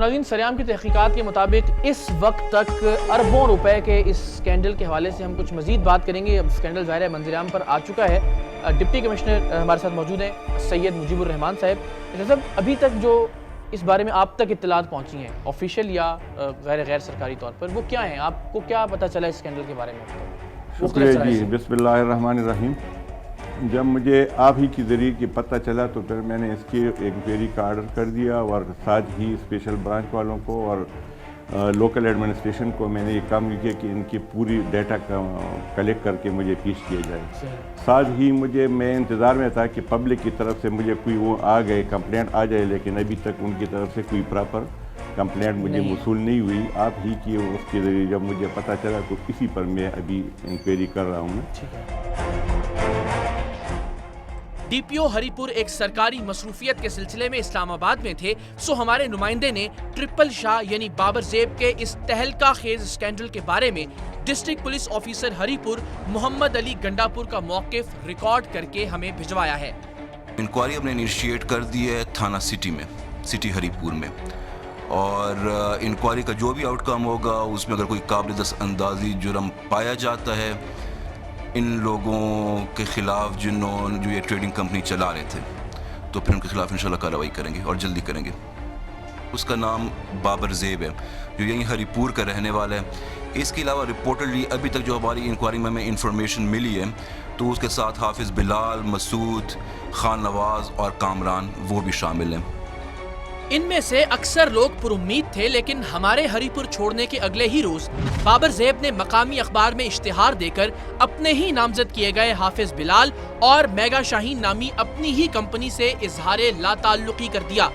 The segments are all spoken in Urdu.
ناظرین، سریام کی تحقیقات کے مطابق اس وقت تک اربوں روپے کے اس سکینڈل کے حوالے سے ہم کچھ مزید بات کریں گے۔ اب سکینڈل ظاہر ہے منظر عام پر آ چکا ہے۔ ڈپٹی کمشنر ہمارے ساتھ موجود ہیں سید مجیب الرحمان صاحب۔ ابھی تک جو اس بارے میں آپ تک اطلاعات پہنچی ہیں آفیشیل یا غیر سرکاری طور پر، وہ کیا ہیں؟ آپ کو کیا پتہ چلا اس سکینڈل کے بارے میں؟ شکریہ جی، بسم اللہ الرحمن الرحیم۔ جب مجھے آپ ہی کی ذریعے کی پتہ چلا تو پھر میں نے اس کی انکوائری کا آرڈر کر دیا اور ساتھ ہی اسپیشل برانچ والوں کو اور لوکل ایڈمنسٹریشن کو میں نے یہ کام کیا کہ ان کی پوری ڈیٹا کلیکٹ کر کے مجھے پیش کیا جائے۔ ساتھ ہی میں انتظار میں تھا کہ پبلک کی طرف سے مجھے کوئی وہ آ گئے کمپلینٹ آ جائے، لیکن ابھی تک ان کی طرف سے کوئی پراپر کمپلینٹ مجھے موصول نہیں ہوئی۔ آپ ہی کی اس کے ذریعے جب مجھے پتہ چلا تو اسی پر میں ابھی انکوائری کر رہا ہوں۔ ڈی پی او ہری پور ایک سرکاری مصروفیت کے سلسلے میں اسلام آباد میں تھے، سو ہمارے نمائندے نے ٹرپل شاہ یعنی بابر زیب کے اس تہلکہ خیز اسکینڈل کے بارے میں ڈسٹرکٹ پولیس آفیسر ہری پور محمد علی گنڈا پور کا موقف ریکارڈ کر کے ہمیں بھجوایا ہے۔ انکوائری ہم نے انیشیٹ کر دی ہے تھانہ سٹی میں، سٹی ہری پور میں، اور انکوائری کا جو بھی آؤٹ کم ہوگا اس میں اگر کوئی قابل دست اندازی جرم پایا جاتا ہے ان لوگوں کے خلاف جو یہ ٹریڈنگ کمپنی چلا رہے تھے، تو پھر ان کے خلاف انشاءاللہ کارروائی کریں گے اور جلدی کریں گے۔ اس کا نام بابر زیب ہے، جو یہیں ہری پور کا رہنے والا ہے۔ اس کے علاوہ رپورٹڈلی ابھی تک جو ہماری انکوائری میں ہمیں انفارمیشن ملی ہے تو اس کے ساتھ حافظ بلال، مسعود، خان نواز اور کامران وہ بھی شامل ہیں۔ ان میں سے اکثر لوگ پر امید تھے، لیکن ہمارے ہری پور چھوڑنے کے اگلے ہی روز بابر زیب نے مقامی اخبار میں اشتہار دے کر اپنے ہی نامزد کیے گئے حافظ بلال اور میگا شاہین نامی اپنی ہی کمپنی سے اظہار لا تعلقی کر دیا۔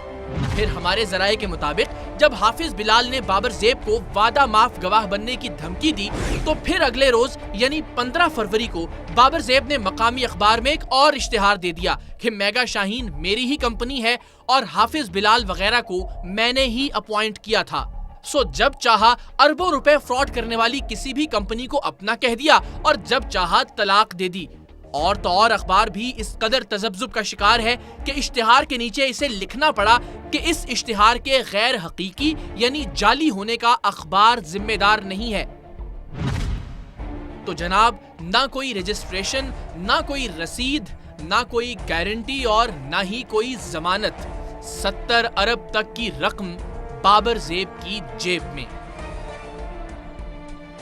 پھر ہمارے ذرائع کے مطابق جب حافظ بلال نے بابر زیب کو وعدہ معاف گواہ بننے کی دھمکی دی تو پھر اگلے روز یعنی 15 فروری کو بابر زیب نے مقامی اخبار میں ایک اور اشتہار دے دیا کہ میگا شاہین میری ہی کمپنی ہے اور حافظ بلال وغیرہ کو میں نے ہی اپوائنٹ کیا تھا۔ سو جب چاہا اربوں روپے فراڈ کرنے والی کسی بھی کمپنی کو اپنا کہہ دیا اور جب چاہا طلاق دے دی۔ اور تو اور اخبار بھی اس قدر تذبذب کا شکار ہے کہ اشتہار کے نیچے اسے لکھنا پڑا کہ اس اشتہار کے غیر حقیقی یعنی جعلی ہونے کا اخبار ذمہ دار نہیں ہے۔ تو جناب، نہ کوئی رجسٹریشن، نہ کوئی رسید، نہ کوئی گارنٹی اور نہ ہی کوئی ضمانت، 70 ارب تک کی رقم بابر زیب کی جیب میں۔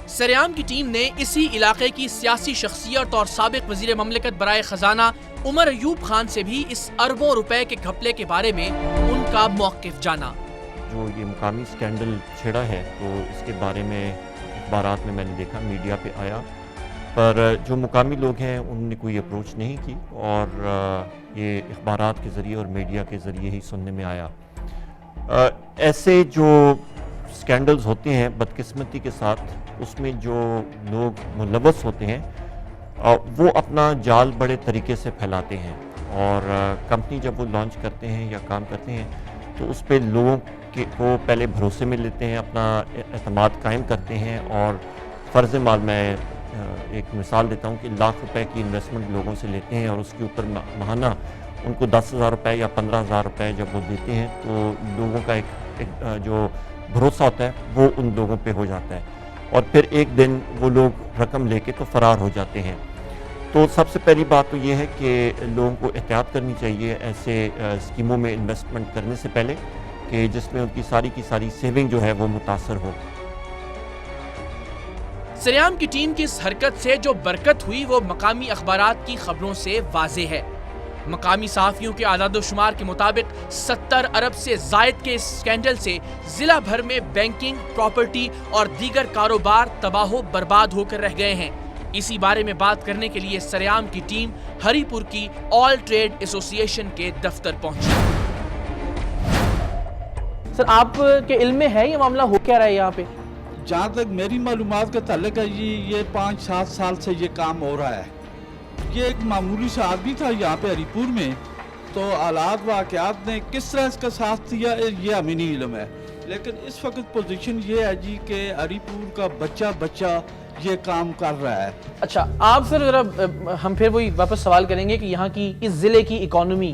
سریام کی ٹیم نے اسی علاقے کی سیاسی شخصیت اور سابق وزیر مملکت برائے خزانہ عمر ایوب خان سے بھی اس اربوں روپے کے گھپلے کے بارے میں ان کا موقف جانا۔ جو یہ مقامی سکینڈل چھڑا ہے تو اس کے بارے میں اخبارات میں نے دیکھا، میڈیا پہ آیا، پر جو مقامی لوگ ہیں انہوں نے کوئی اپروچ نہیں کی اور یہ اخبارات کے ذریعے اور میڈیا کے ذریعے ہی سننے میں آیا۔ ایسے جو سکینڈلز ہوتے ہیں بدقسمتی کے ساتھ، اس میں جو لوگ ملوث ہوتے ہیں وہ اپنا جال بڑے طریقے سے پھیلاتے ہیں، اور کمپنی جب وہ لانچ کرتے ہیں یا کام کرتے ہیں تو اس پہ لوگوں کو پہلے بھروسے میں لیتے ہیں، اپنا اعتماد قائم کرتے ہیں، اور فرض مال میں ایک مثال دیتا ہوں کہ لاکھ روپے کی انویسٹمنٹ لوگوں سے لیتے ہیں اور اس کے اوپر ماہانہ ان کو 10,000 روپے یا 15,000 روپے جب وہ دیتے ہیں تو لوگوں کا ایک جو بھروسہ ہوتا ہے وہ ان لوگوں پہ ہو جاتا ہے، اور پھر ایک دن وہ لوگ رقم لے کے تو فرار ہو جاتے ہیں۔ تو سب سے پہلی بات تو یہ ہے کہ لوگوں کو احتیاط کرنی چاہیے ایسے اسکیموں میں انویسٹمنٹ کرنے سے پہلے، کہ جس میں ان کی ساری سیونگ جو ہے وہ متاثر ہو۔ سریام کی ٹیم کی اس حرکت سے جو برکت ہوئی وہ مقامی اخبارات کی خبروں سے واضح ہے۔ مقامی صحافیوں کے اعداد و شمار کے مطابق 70 ارب سے زائد کے اس سکینڈل سے ضلع بھر میں بینکنگ، پراپرٹی اور دیگر کاروبار تباہ و برباد ہو کر رہ گئے ہیں۔ اسی بارے میں بات کرنے کے لیے سریام کی ٹیم ہری پور کی آل ٹریڈ ایسوسی ایشن کے دفتر پہنچی۔ سر، آپ کے علم میں ہے یہ معاملہ ہو کیا رہا ہے یہاں پہ؟ جہاں تک میری معلومات کا تعلق ہے یہ 5-7 سال سے یہ کام ہو رہا ہے۔ یہ ایک معمولی سا آدمی تھا یہاں پہ ہری پور میں، تو حالات واقعات نے کس طرح اس کا ساتھ دیا یہ ہمیں نہیں علم ہے، لیکن اس وقت پوزیشن یہ ہے جی کہ ہری پور کا بچہ یہ کام کر رہا ہے۔ اچھا، آپ سر ذرا ہم پھر وہی واپس سوال کریں گے کہ یہاں کی اس ضلع کی اکانومی